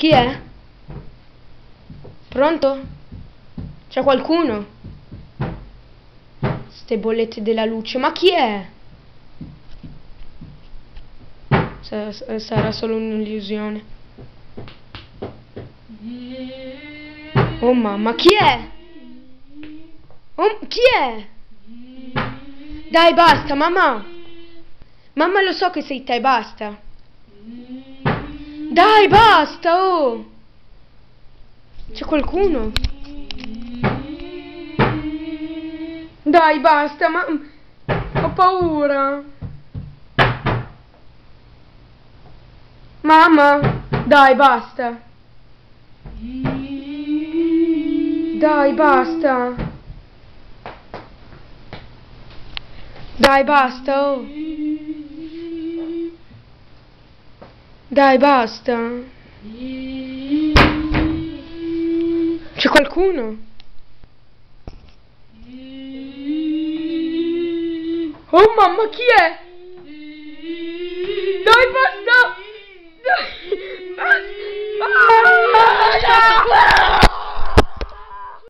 Chi è? Pronto? C'è qualcuno? Ste bollette della luce, ma chi è? Sarà solo un'illusione. Oh mamma, chi è? Oh, chi è? Dai, basta, mamma. Mamma, lo so che sei te, basta. Dai, basta, oh. C'è qualcuno? Dai, basta, ma ho paura. Mamma, dai, basta. Dai, basta. Dai, basta, oh. Dai, basta. C'è qualcuno? Oh mamma, chi è?